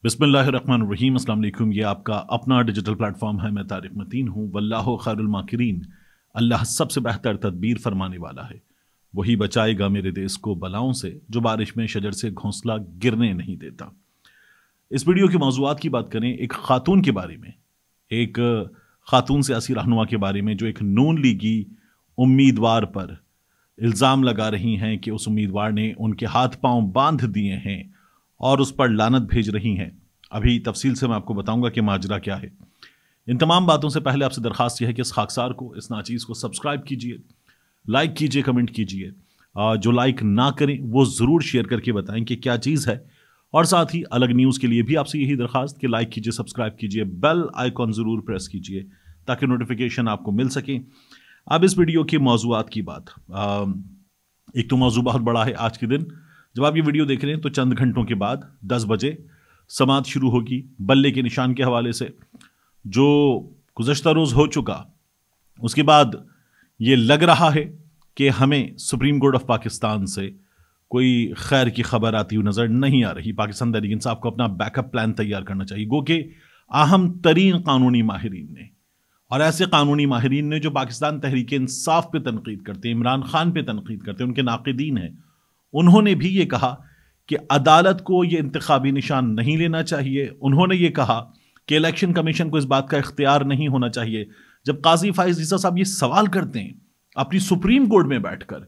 बिस्मिल्लाहिर्रहमानिर्रहीम। अस्सलाम वालेकुम। ये आपका अपना डिजिटल प्लेटफॉर्म है। मैं तारिक मतीन हूँ। वल्लाहु खैरुल माकिरीन। अल्लाह सबसे बेहतर तदबीर फरमाने वाला है। वही बचाएगा मेरे देश को बलाओं से, जो बारिश में शजर से घोंसला गिरने नहीं देता। इस वीडियो के मौज़ूआत की बात करें एक खातून के बारे में, एक खातून सियासी रहनुमा के बारे में, जो एक नून लीगी उम्मीदवार पर इल्ज़ाम लगा रही हैं कि उस उम्मीदवार ने उनके हाथ पांव बांध दिए हैं और उस पर लानत भेज रही हैं। अभी तफसील से मैं आपको बताऊंगा कि माजरा क्या है। इन तमाम बातों से पहले आपसे दरखास्त यह है कि इस खाकसार को, इस नाचीज़ को सब्सक्राइब कीजिए, लाइक कीजिए, कमेंट कीजिए। जो लाइक ना करें वो ज़रूर शेयर करके बताएं कि क्या चीज़ है। और साथ ही अलग न्यूज़ के लिए भी आपसे यही दरखास्त कि लाइक कीजिए, सब्सक्राइब कीजिए, बेल आइकॉन ज़रूर प्रेस कीजिए ताकि नोटिफिकेशन आपको मिल सके। अब इस वीडियो के मौज़ूआत की बात, एक तो मौजू बहुत बड़ा है। आज के दिन जब आप ये वीडियो देख रहे हैं तो चंद घंटों के बाद 10 बजे समात शुरू होगी बल्ले के निशान के हवाले से, जो गुज़श्ता रोज़ हो चुका। उसके बाद ये लग रहा है कि हमें सुप्रीम कोर्ट ऑफ पाकिस्तान से कोई खैर की खबर आती हुई नज़र नहीं आ रही। पाकिस्तान तहरीक इंसाफ को अपना बैकअप प्लान तैयार करना चाहिए। गो कि अहम तरीन कानूनी माहिरीन ने, और ऐसे कानूनी माहिरीन ने जो पाकिस्तान तहरीक इंसाफ पे तनकीद करते हैं, इमरान खान पे तनकीद करते हैं, उनके नाक़िदीन हैं, उन्होंने भी ये कहा कि अदालत को ये इंतखाबी निशान नहीं लेना चाहिए। उन्होंने ये कहा कि इलेक्शन कमीशन को इस बात का इख्तियार नहीं होना चाहिए। जब काजी फाइज ईसा साहब ये सवाल करते हैं अपनी सुप्रीम कोर्ट में बैठकर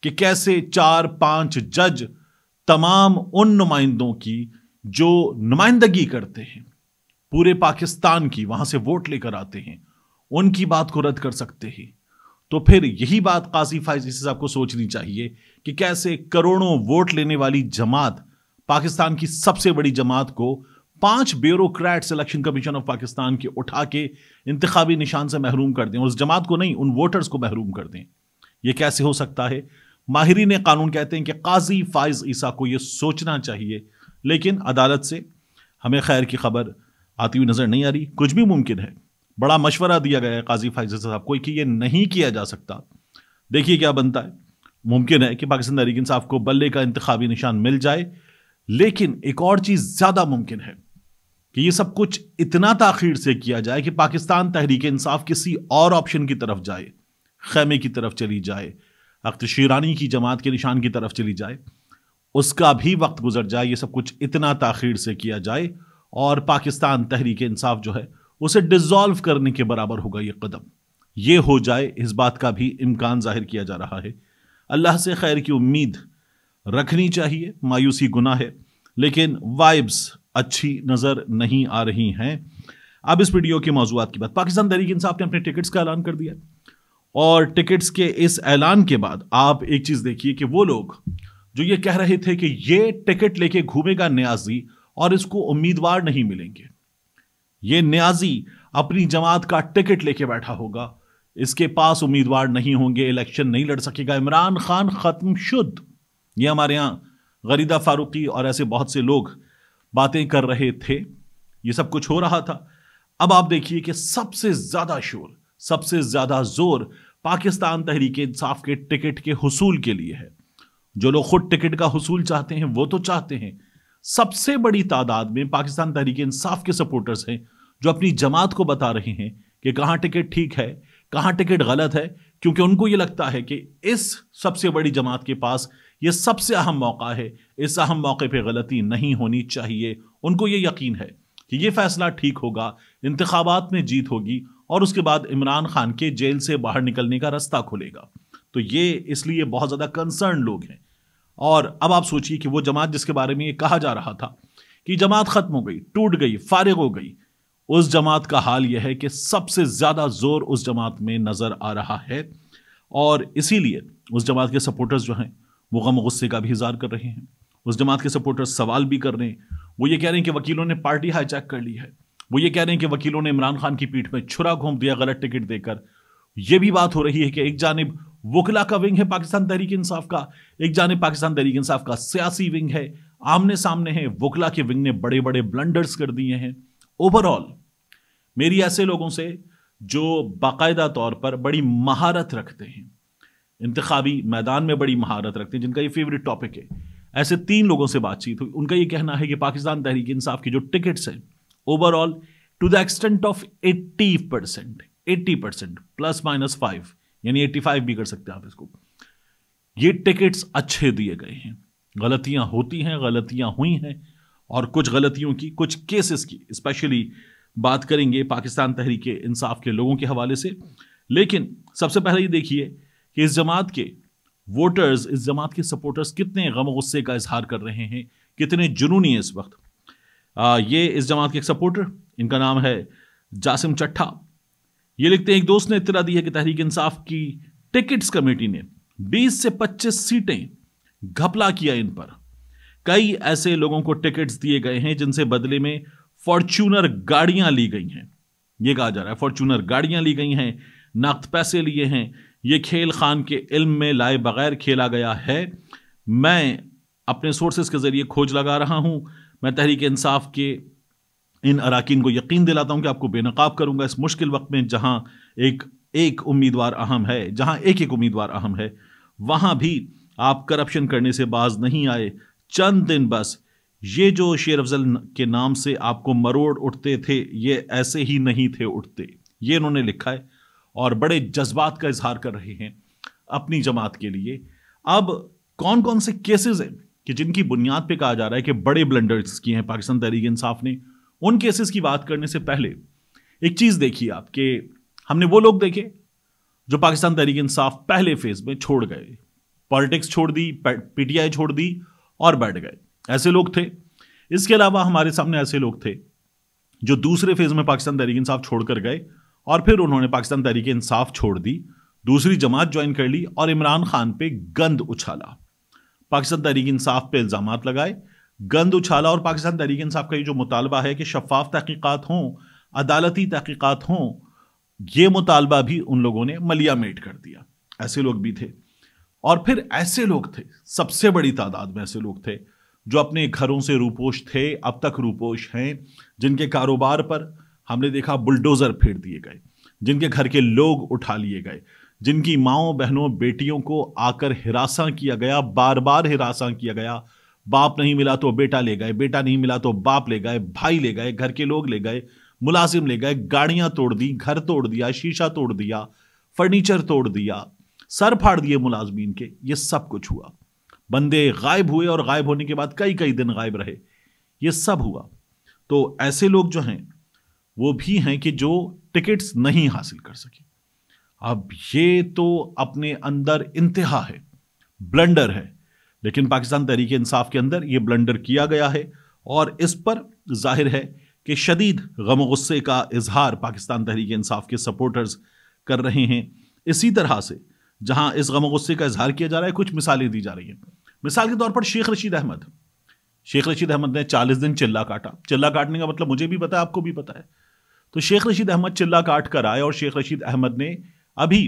कि कैसे 4-5 जज तमाम उन नुमाइंदों की जो नुमाइंदगी करते हैं पूरे पाकिस्तान की, वहां से वोट लेकर आते हैं, उनकी बात को रद्द कर सकते हैं, तो फिर यही बात काजी फाइज ईसा साहब को सोचनी चाहिए कि कैसे करोड़ों वोट लेने वाली जमात, पाकिस्तान की सबसे बड़ी जमात को 5 bureaucrats election commission of Pakistan के उठा के इंतखाबी निशान से महरूम कर दें। उस जमात को नहीं, उन वोटर्स को महरूम कर दें। यह कैसे हो सकता है? माहिरीन कानून कहते हैं कि काजी फाइज ईसा को यह सोचना चाहिए, लेकिन अदालत से हमें खैर की खबर आती हुई नजर नहीं आ रही। कुछ भी मुमकिन है। बड़ा मशवरा दिया गया है काजी फाइज ईसा साहब को कि यह नहीं किया जा सकता। देखिए क्या बनता है। मुमकिन है कि पाकिस्तान तहरीक इंसाफ को बल्ले का इंतखाबी निशान मिल जाए, लेकिन एक और चीज ज्यादा मुमकिन है कि यह सब कुछ इतना ताखीर से किया जाए कि पाकिस्तान तहरीक इंसाफ किसी और ऑप्शन की तरफ जाए, खैमे की तरफ चली जाए, अख्त शीरानी की जमात के निशान की तरफ चली जाए, उसका भी वक्त गुजर जाए। यह सब कुछ इतना ताखीर से किया जाए और पाकिस्तान तहरीक इंसाफ जो है उसे डिसॉल्व करने के बराबर होगा ये कदम। ये हो जाए, इस बात का भी इम्कान जाहिर किया जा रहा है। अल्लाह से खैर की उम्मीद रखनी चाहिए। मायूसी गुनाह है, लेकिन वाइब्स अच्छी नजर नहीं आ रही हैं। अब इस वीडियो के मौजूआत की बात, पाकिस्तान तहरीक इंसाफ ने अपने टिकट्स का ऐलान कर दिया, और टिकट्स के इस ऐलान के बाद आप एक चीज देखिए कि वो लोग जो ये कह रहे थे कि ये टिकट लेके घूमेगा न्याजी और इसको उम्मीदवार नहीं मिलेंगे, ये न्याजी अपनी जमात का टिकट लेके बैठा होगा, इसके पास उम्मीदवार नहीं होंगे, इलेक्शन नहीं लड़ सकेगा, इमरान खान खत्म शुद्ध। ये हमारे यहां गरीदा फारूकी और ऐसे बहुत से लोग बातें कर रहे थे। ये सब कुछ हो रहा था। अब आप देखिए कि सबसे ज्यादा शोर, सबसे ज्यादा जोर पाकिस्तान तहरीक इंसाफ के टिकट के हुसूल के लिए है। जो लोग खुद टिकट का हुसूल चाहते हैं वो तो चाहते हैं, सबसे बड़ी तादाद में पाकिस्तान तहरीक इंसाफ के सपोर्टर्स हैं जो अपनी जमात को बता रहे हैं कि कहां टिकट ठीक है, कहां टिकट गलत है, क्योंकि उनको यह लगता है कि इस सबसे बड़ी जमात के पास यह सबसे अहम मौका है, इस अहम मौके पर गलती नहीं होनी चाहिए। उनको यह यकीन है कि यह फैसला ठीक होगा, इंतखाबात में जीत होगी और उसके बाद इमरान खान के जेल से बाहर निकलने का रास्ता खुलेगा। तो ये इसलिए बहुत ज्यादा कंसर्न लोग हैं। और अब आप सोचिए कि वो जमात जिसके बारे में ये कहा जा रहा था कि जमात खत्म हो गई, टूट गई, फारिग हो गई, उस जमात का हाल यह है कि सबसे ज्यादा जोर उस जमात में नजर आ रहा है। और इसीलिए उस जमात के सपोर्टर्स जो हैं वो गम गुस्से का भी इजहार कर रहे हैं। उस जमात के सपोर्टर्स सवाल भी कर रहे हैं। वो ये कह रहे हैं कि वकीलों ने पार्टी हाईजैक कर ली है। वो ये कह रहे हैं कि वकीलों ने इमरान खान की पीठ में छुरा घोंप दिया गलत टिकट देकर। यह भी बात हो रही है कि एक जानिब वकला का विंग है पाकिस्तान तहरीक इंसाफ का, एक जानिब पाकिस्तान तहरीक इंसाफ का सियासी विंग है, आमने सामने है। वकला के विंग ने बड़े बड़े ब्लंडर्स कर दिए हैं। ओवरऑल मेरी ऐसे लोगों से जो बाकायदा तौर पर बड़ी महारत रखते हैं, इंतखाबी मैदान में बड़ी महारत रखते हैं, जिनका ये फेवरेट टॉपिक है, ऐसे 3 लोगों से बातचीत हुई। उनका ये कहना है कि पाकिस्तान तहरीक इंसाफ की जो टिकट्स हैं overall to the extent of 80% plus minus 5, यानी 85 भी कर सकते हैं आप इसको, ये टिकट्स अच्छे दिए गए हैं। गलतियां होती हैं, गलतियां हुई हैं, और कुछ गलतियों की, कुछ केसेस की स्पेशली बात करेंगे पाकिस्तान तहरीक इंसाफ के लोगों के हवाले से। लेकिन सबसे पहले ये देखिए कि इस जमात के वोटर्स, इस जमात के सपोर्टर्स कितने गम गुस्से का इजहार कर रहे हैं, कितने जुनूनी हैं इस वक्त। ये इस जमात के एक सपोर्टर, इनका नाम है जासिम चट्ठा, ये लिखते हैं, एक दोस्त ने इत्तला दी है कि तहरीक इंसाफ की टिकट्स कमेटी ने 20 से 25 सीटें घपला किया इन पर। कई ऐसे लोगों को टिकट्स दिए गए हैं जिनसे बदले में फॉर्च्यूनर गाड़ियां ली गई हैं। यह कहा जा रहा है फॉर्च्यूनर गाड़ियां ली गई हैं, नकद पैसे लिए हैं। यह खेल खान के इल्म में लाए बगैर खेला गया है। मैं अपने सोर्सेस के जरिए खोज लगा रहा हूं। मैं तहरीक इंसाफ के इन अराकीन को यकीन दिलाता हूं कि आपको बेनकाब करूंगा इस मुश्किल वक्त में, जहां एक उम्मीदवार अहम है, जहां एक उम्मीदवार अहम है, वहां भी आप करप्शन करने से बाज नहीं आए। चंद दिन बस ये जो शेर अफजल के नाम से आपको मरोड़ उठते थे, ये ऐसे ही नहीं थे उठते। ये इन्होंने लिखा है और बड़े जज्बात का इजहार कर रहे हैं अपनी जमात के लिए। अब कौन कौन से केसेस हैं कि जिनकी बुनियाद पे कहा जा रहा है कि बड़े ब्लंडर्स किए हैं पाकिस्तान तहरीक इंसाफ ने, उन केसेस की बात करने से पहले एक चीज देखिए आप कि हमने वो लोग देखे जो पाकिस्तान तहरीक इंसाफ पहले फेज में छोड़ गए, पॉलिटिक्स छोड़ दी, पीटीआई छोड़ दी और बैठ गए, ऐसे लोग थे। इसके अलावा हमारे सामने ऐसे लोग थे जो दूसरे फेज में पाकिस्तान तहरीक इंसाफ छोड़कर गए और फिर उन्होंने पाकिस्तान तहरीक इंसाफ छोड़ दी, दूसरी जमात ज्वाइन कर ली और इमरान खान पे गंद उछाला, पाकिस्तान तहरीक इंसाफ पे इल्जामात लगाए, गंद उछाला। और पाकिस्तान तहरीक इंसाफ का ये जो मुतालबा है कि शफाफ तहकीकात हों, अदालती तहकीकात हों, ये मुतालबा भी उन लोगों ने मलिया मेट कर दिया। ऐसे लोग भी थे। और फिर ऐसे लोग थे, सबसे बड़ी तादाद में ऐसे लोग थे जो अपने घरों से रूपोश थे, अब तक रूपोश हैं, जिनके कारोबार पर हमने देखा बुलडोजर फेर दिए गए, जिनके घर के लोग उठा लिए गए, जिनकी माओं बहनों बेटियों को आकर हिरासा किया गया, बार बार हिरासा किया गया। बाप नहीं मिला तो बेटा ले गए, बेटा नहीं मिला तो बाप ले गए, भाई ले गए, घर के लोग ले गए, मुलाजिम ले गए, गाड़ियां तोड़ दी, घर तोड़ दिया, शीशा तोड़ दिया, फर्नीचर तोड़ दिया, सर फाड़ दिए मुलाजमीन के। ये सब कुछ हुआ। बंदे गायब हुए और गायब होने के बाद कई कई दिन गायब रहे। ये सब हुआ। तो ऐसे लोग जो हैं वो भी हैं कि जो टिकट्स नहीं हासिल कर सके। अब ये तो अपने अंदर इंतहा है, ब्लंडर है, लेकिन पाकिस्तान तहरीक इंसाफ के अंदर ये ब्लंडर किया गया है और इस पर जाहिर है कि शदीद गम गुस्से का इजहार पाकिस्तान तहरीक इंसाफ के सपोर्टर्स कर रहे हैं। इसी तरह से जहां इस गम गुस्से का इजहार किया जा रहा है, कुछ मिसालें दी जा रही हैं। मिसाल के तौर पर शेख रशीद अहमद ने 40 दिन चिल्ला काटा। चिल्ला काटने का मतलब मुझे भी पता है, आपको भी पता है। तो शेख रशीद अहमद चिल्ला काट कर आए और शेख रशीद अहमद ने अभी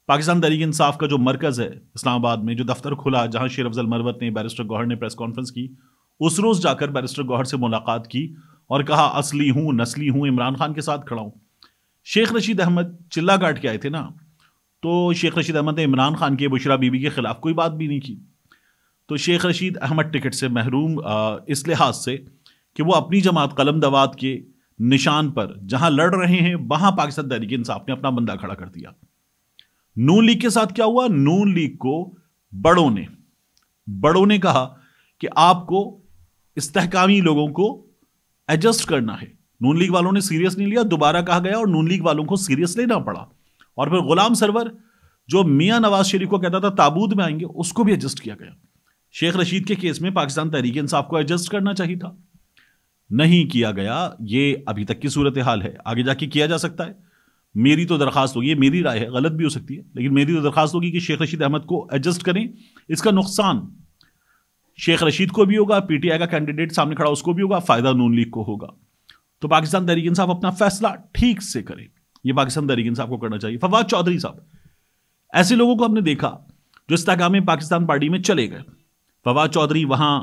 पाकिस्तान तहरीक इंसाफ का जो मरकज है इस्लामाबाद में, जो दफ्तर खुला, जहां शेर अफजल मरवत ने, बैरिस्टर गौहर ने प्रेस कॉन्फ्रेंस की, उस रोज जाकर बैरिस्टर गौहर से मुलाकात की और कहा असली हूं, नस्ली हूं, इमरान खान के साथ खड़ा हूं। शेख रशीद अहमद चिल्ला काट के आए थे ना, तो शेख रशीद अहमद ने इमरान खान के, बुशरा बीबी के खिलाफ कोई बात भी नहीं की। तो शेख रशीद अहमद टिकट से महरूम इस लिहाज से कि वो अपनी जमात कलम दवात के निशान पर जहां लड़ रहे हैं, वहां पाकिस्तान तहरीक इंसाफ ने अपना बंदा खड़ा कर दिया। नून लीग के साथ क्या हुआ? नून लीग को बड़ों ने कहा कि आपको इस्तेहकामी लोगों को एडजस्ट करना है। नून लीग वालों ने सीरियस नहीं लिया, दोबारा कहा गया और नून लीग वालों को सीरियस लेना पड़ा। और फिर गुलाम सरवर जो मियां नवाज शरीफ को कहता था ताबूत में आएंगे, उसको भी एडजस्ट किया गया। शेख रशीद के केस में पाकिस्तान तहरीक इंसाफ को एडजस्ट करना चाहिए था, नहीं किया गया। ये अभी तक की सूरत हाल है, आगे जाके किया जा सकता है। मेरी तो दरखास्त होगी, मेरी राय है, गलत भी हो सकती है, लेकिन मेरी तो दरखास्त होगी कि शेख रशीद अहमद को एडजस्ट करें। इसका नुकसान शेख रशीद को भी होगा, पीटीआई का कैंडिडेट सामने खड़ा उसको भी होगा, फायदा नून लीग को होगा। तो पाकिस्तान तहरीक इंसाफ अपना फैसला ठीक से करे, ये पाकिस्तान तहरीक इंसाफ को करना चाहिए। फवाद चौधरी साहब, ऐसे लोगों को हमने देखा जो इस्तेहकाम पाकिस्तान पार्टी में चले गए। फवाद चौधरी वहां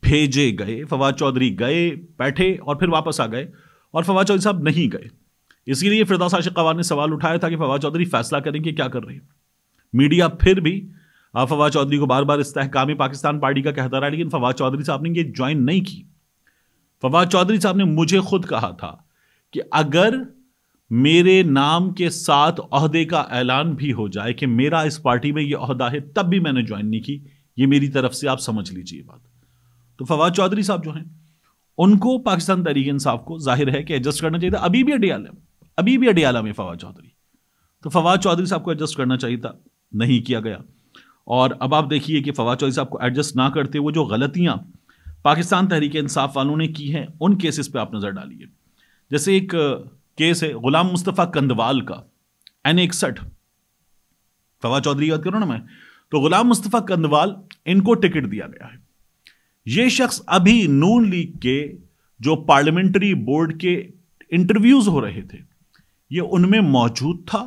भेजे गए, फवाद चौधरी गए, बैठे और फिर वापस आ गए, और फवाद चौधरी साहब नहीं गए। इसीलिए फिरदौस आशिक कवान ने सवाल उठाया था कि फवाद चौधरी फैसला करें कि क्या कर रहे हैं। मीडिया फिर भी فواد چودھری کو بار بار استحکام پاکستان پارٹی کا کہتا رہا، لیکن فواد چودھری صاحب نے یہ جوائن نہیں کی. فواد چودھری صاحب نے مجھے خود کہا تھا کہ اگر میرے نام کے ساتھ عہدے کا اعلان بھی ہو جائے کہ میرا اس پارٹی میں یہ عہدہ ہے، تب بھی میں نے جوائن نہیں کی. یہ میری طرف سے آپ سمجھ لیجیے بات. تو فواد چودھری صاحب جو ہیں ان کو پاکستان تحریک انصاف کو ظاہر ہے کہ ایڈجسٹ کرنا چاہیے تھا. ابھی بھی اڈیالہ میں فواد چودھری. تو فواد چودھری صاحب کو ایڈجسٹ کرنا چاہیے تھا، نہیں کیا گیا. اور اب آپ دیکھیے کہ فواد چودھری صاحب کو ایڈجسٹ نہ کرتے وہ جو غلطیاں پاکستان تحریک انصاف والوں نے کی ہیں ان کیسز پہ آپ نظر ڈالیے. جیسے ایک کیس ہے غلام مصطفیٰ کندوال کا N61. فواد چودھری یاد کرو نا میں. تو غلام مصطفیٰ کندوال ان کو ٹکٹ دیا گیا ہے. یہ شخص ابھی نون لیگ کے جو پارلیمنٹری بورڈ کے انٹرویوز ہو رہے تھے یہ ان میں موجود تھا،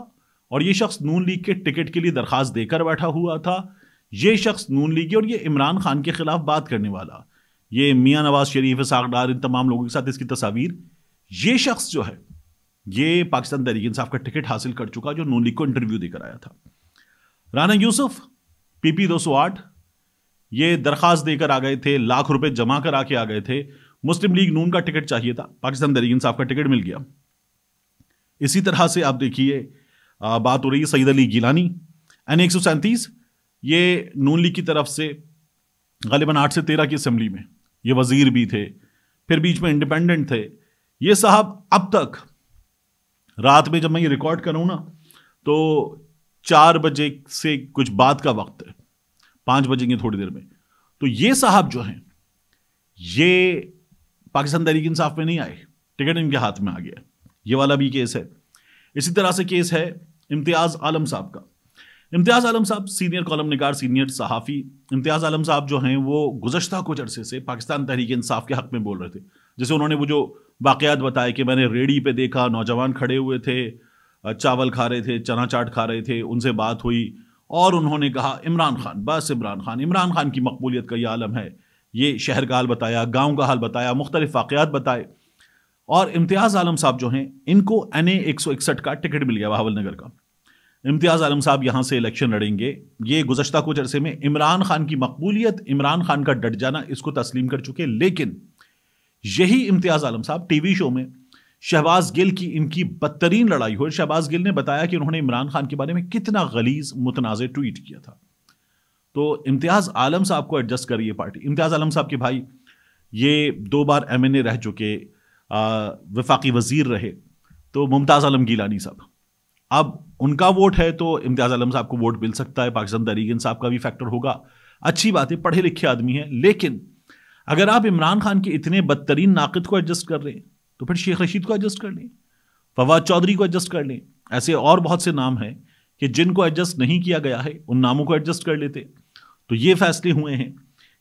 اور یہ شخص نون لیگ کے ٹکٹ کے لیے درخواست دے کر بیٹھا ہوا تھا. یہ شخص نون لیگی اور یہ عمران خان کے خلاف بات کرنے والا، یہ میاں نواز شریف، اسحاق ڈار، ان تمام لوگوں کے ساتھ اس کی تصاویر. یہ شخص جو ہے یہ پاکستان تحریک انصاف کا ٹکٹ حاصل کر چکا جو نون لیگ کو انٹرویو دے کر آیا تھا. رانا یوسف PP 208 یہ درخواست دے کر آ گئے تھے، لاکھ روپے جمع کرا کے آ گئے تھے. مسلم لیگ نون کا ٹکٹ چاہیے تھا، پاکستان تحریک انصاف کا ٹکٹ مل گیا. اسی طرح سے آپ دیکھیے بات ہو رہی ہے سعید علی گیلانی N137. یہ نون لیگ کی طرف سے غالباً 8 سے 13 کی اسمبلی میں یہ وزیر بھی تھے، پھر بیچ میں انڈیپینڈنٹ تھے. یہ صاحب اب تک رات میں جب میں یہ ریکارڈ کروں نا تو 4 بجے سے کچھ بعد کا وقت ہے، 5 بجیں گے تھوڑی دیر میں. تو یہ صاحب جو ہیں یہ پاکستان تحریک انصاف میں نہیں آئے، ٹکٹ ان کے ہاتھ میں آ گیا. یہ والا بھی کیس ہے. اسی طرح سے کیس ہے امتیاز عالم صاحب کا. امتیاز عالم صاحب سینئر کالم نگار، سینئر صحافی. امتیاز عالم صاحب جو ہیں وہ گزشتہ کچھ عرصے سے پاکستان تحریک انصاف کے حق میں بول رہے تھے. جیسے انہوں نے وہ جو واقعات بتائے کہ میں نے ریڑھی پہ دیکھا نوجوان کھڑے ہوئے تھے، چاول کھا رہے تھے، چنا چاٹ کھا رہے تھے، ان سے بات ہوئی اور انہوں نے کہا عمران خان، بس عمران خان کی مقبولیت کا یہ عالم ہے. یہ شہر کا حال بتایا، گاؤں کا حال بتایا، مختلف واقعات بتائے. اور امتیاز عالم صاحب جو ہیں ان کو NA161 کا ٹکٹ مل گیا بہاول نگر کا. امتیاز عالم صاحب یہاں سے الیکشن لڑیں گے. یہ گزشتہ کچھ عرصے میں عمران خان کی مقبولیت، عمران خان کا ڈٹ جانا اس کو تسلیم کر چکے. لیکن یہی امتیاز عالم صاحب ٹی وی شو میں شہباز گل کی ان کی بدترین لڑائی ہوئی. شہباز گل نے بتایا کہ انہوں نے عمران خان کے بارے میں کتنا غلیظ متنازع ٹویٹ کیا تھا. تو امتیاز عالم صاحب کو ایڈجسٹ کر یہ پارٹی. امتیاز عالم صاحب کے بھائی یہ 2 بار MNA رہ چکے، وفاقی وزیر رہے. تو ممتاز عالم گیلانی صاحب، اب ان کا ووٹ ہے تو امتیاز عالم صاحب کو ووٹ مل سکتا ہے. پاکستان تحریک انصاف کا بھی فیکٹر ہوگا. اچھی بات ہے، پڑھے لکھے آدمی ہیں. لیکن اگر آپ عمران خان کے اتنے بدترین ناقد کو ایڈجسٹ کر رہے ہیں تو پھر شیخ رشید کو ایڈجسٹ کر لیں، فواد چودھری کو ایڈجسٹ کر لیں. ایسے اور بہت سے نام ہیں کہ جن کو ایڈجسٹ نہیں کیا گیا ہے، ان ناموں کو ایڈجسٹ کر لیتے. تو یہ فیصلے ہوئے ہیں،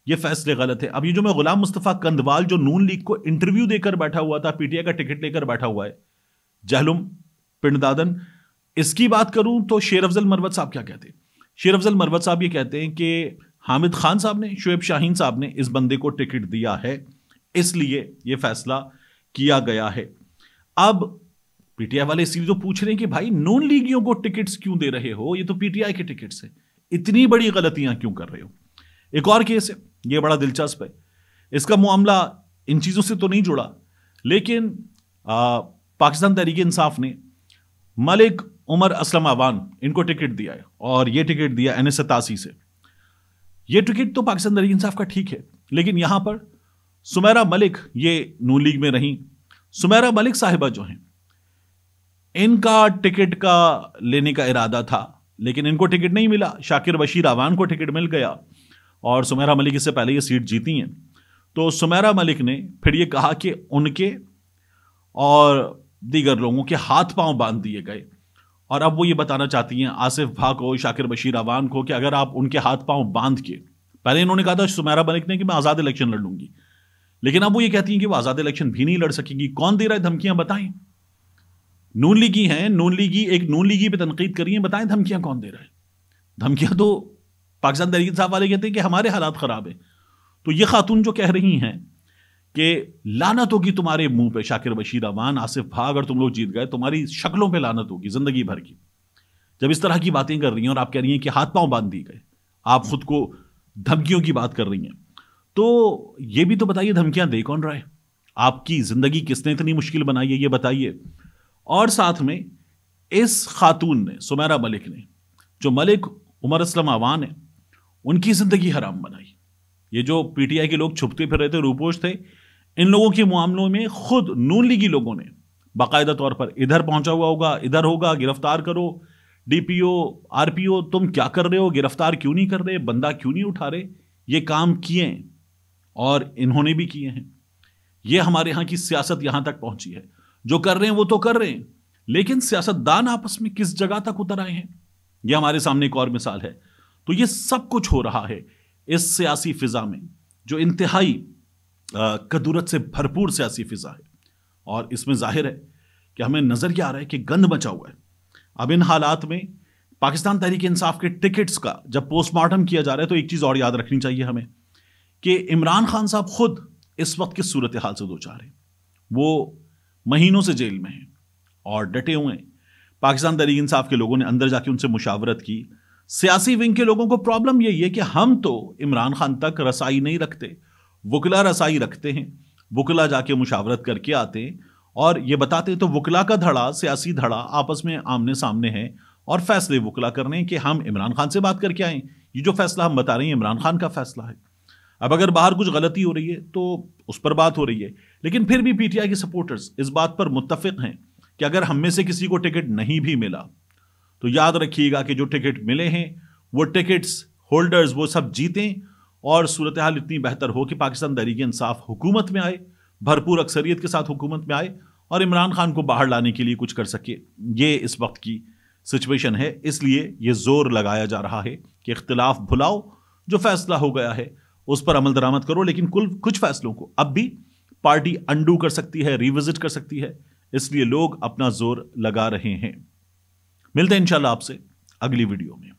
یہ فیصلے غلط ہے. اب یہ جو میں غلام مصطفیٰ کندوال جو نون لیگ کو انٹرویو دے کر بیٹھا ہوا تھا، PTI کا ٹکٹ لے کر بیٹھا ہوا ہے، جہلم پنڈ دادن، اس کی بات کروں تو شیر افضل مروت صاحب کیا کہتے ہیں؟ شیر افضل مروت صاحب یہ کہتے ہیں کہ حامد خان صاحب نے، شعیب شاہین صاحب نے اس بندے کو ٹکٹ دیا ہے، اس لیے یہ فیصلہ کیا گیا ہے. اب PTI والے اسی لیے تو پوچھ رہے ہیں کہ بھائی نون لیگیوں کو ٹکٹس کیوں دے رہے ہو؟ یہ تو PTI کے ٹکٹس ہیں، اتنی بڑی غلطیاں کیوں کر رہے ہو؟ ایک اور کیس ہے، یہ بڑا دلچسپ ہے. اس کا معاملہ ان چیزوں سے تو نہیں جڑا، لیکن پاکستان تحریک انصاف نے ملک عمر اسلم آوان ان کو ٹکٹ دیا ہے، اور یہ ٹکٹ دیا NA87 سے. یہ ٹکٹ تو پاکستان تحریک انصاف کا ٹھیک ہے، لیکن یہاں پر سمیرہ ملک یہ نون لیگ میں رہیں. سمیرہ ملک صاحبہ جو ہیں ان کا ٹکٹ کا لینے کا ارادہ تھا، لیکن ان کو ٹکٹ نہیں ملا. شاکر بشیر آوان کو ٹکٹ مل گیا اور سمیرہ ملک اس سے پہلے یہ سیٹ جیتی ہیں. تو سمیرہ ملک نے پھر یہ کہا کہ ان کے اور دیگر لوگوں کے ہاتھ پاؤں باندھ دیے گئے، اور اب وہ یہ بتانا چاہتی ہیں آصف بھا کو، شاکر بشیر آوان کو، کہ اگر آپ ان کے ہاتھ پاؤں باندھ کے، پہلے انہوں نے کہا تھا سمیرہ ملک نے کہ میں آزاد الیکشن لڑ لوں گی، لیکن اب وہ یہ کہتی ہیں کہ وہ آزاد الیکشن بھی نہیں لڑ سکیں گی. کون دے رہا ہے دھمکیاں؟ بتائیں. نون لیگی ہیں، نون لیگی ایک نون لیگی پہ تنقید کر رہی ہیں، بتائیں دھمکیاں کون دے رہا ہے؟ دھمکیاں تو پاکستان تحریک انصاف والے کہتے ہیں کہ ہمارے حالات خراب ہیں. تو یہ خاتون جو کہہ رہی ہیں کہ لعنت ہوگی تمہارے منہ پہ، شاکر بشیر آوان، آصف بھا، اگر تم لوگ جیت گئے تمہاری شکلوں پہ لعنت ہوگی زندگی بھر کی. جب اس طرح کی باتیں کر رہی ہیں اور آپ کہہ رہی ہیں کہ ہاتھ پاؤں باندھ دی گئے، آپ خود کو دھمکیوں کی بات کر رہی ہیں. تو یہ بھی تو بتائیے دھمکیاں دے کون رہا ہے؟ آپ کی زندگی کس نے اتنی مشکل بنائی ہے یہ بتائیے. اور ساتھ میں اس خاتون نے، سمیرہ ملک نے، جو ملک عمر اسلم عوان ہے، ان کی زندگی حرام بنائی. یہ جو پی ٹی آئی کے لوگ چھپتے پھر رہے تھے، روپوش تھے، ان لوگوں کے معاملوں میں خود نون لیگی لوگوں نے باقاعدہ طور پر ادھر پہنچا ہوا ہوگا، ادھر ہوگا، گرفتار کرو، ڈی پی او، آر پی او، تم کیا کر رہے ہو، گرفتار کیوں نہیں کر رہے، بندہ کیوں نہیں اٹھا رہے. یہ کام کیے ہیں اور انہوں نے بھی کیے ہیں. یہ ہمارے ہاں کی سیاست یہاں تک پہنچی ہے. جو کر رہے ہیں وہ تو کر رہے ہیں، لیکن سیاست دان آپس میں کس جگہ تک اتر آئے ہیں، یہ ہمارے سامنے ایک اور مثال ہے. تو یہ سب کچھ ہو رہا ہے اس سیاسی فضا میں، جو انتہائی کدورت سے بھرپور سیاسی فضا ہے. اور اس میں ظاہر ہے کہ ہمیں نظر کیا آ رہا ہے کہ گند مچا ہوا ہے. اب ان حالات میں پاکستان تحریک انصاف کے ٹکٹس کا جب پوسٹ مارٹم کیا جا رہا ہے تو ایک چیز اور یاد رکھنی چاہیے ہمیں کہ عمران خان صاحب خود اس وقت کس صورتحال سے دوچار ہیں. وہ مہینوں سے جیل میں ہیں اور ڈٹے ہوئے ہیں. پاکستان تحریک انصاف کے لوگوں نے اندر جا کے ان سے مشاورت کی. سیاسی ونگ کے لوگوں کو پرابلم یہی ہے کہ ہم تو عمران خان تک رسائی نہیں رکھتے، وکلا رسائی رکھتے ہیں. وکلا جا کے مشاورت کر کے آتے ہیں اور یہ بتاتے ہیں، تو وکلا کا دھڑا، سیاسی دھڑا آپس میں آمنے سامنے ہے اور فیصلے وکلا کرنے ہیں کہ ہم عمران خان سے بات کر کے آئیں. یہ جو فیصلہ ہم بتا رہے ہیں عمران خان کا فیصلہ ہے. اب اگر باہر کچھ غلطی ہو رہی ہے تو اس پر بات ہو رہی ہے، لیکن پھر بھی پی ٹی آئی کے سپورٹرز اس بات پر متفق ہیں کہ اگر ہم میں سے کسی کو ٹکٹ نہیں بھی ملا تو یاد رکھیے گا کہ جو ٹکٹ ملے ہیں وہ ٹکٹس ہولڈرز وہ سب جیتیں اور صورتحال اتنی بہتر ہو کہ پاکستان تحریک انصاف حکومت میں آئے، بھرپور اکثریت کے ساتھ حکومت میں آئے اور عمران خان کو باہر لانے کے لیے کچھ کر سکے. یہ اس وقت کی سچویشن ہے. اس لیے یہ زور لگایا جا رہا ہے کہ اختلاف بھلاؤ، جو فیصلہ ہو گیا ہے اس پر عمل درآمد کرو، لیکن کچھ فیصلوں کو اب بھی پارٹی انڈو کر سکتی ہے، ریوزٹ کر سکتی ہے. اس لیے لوگ اپنا زور لگا رہے ہیں. ملتے ہیں انشاءاللہ آپ سے اگلی ویڈیو میں.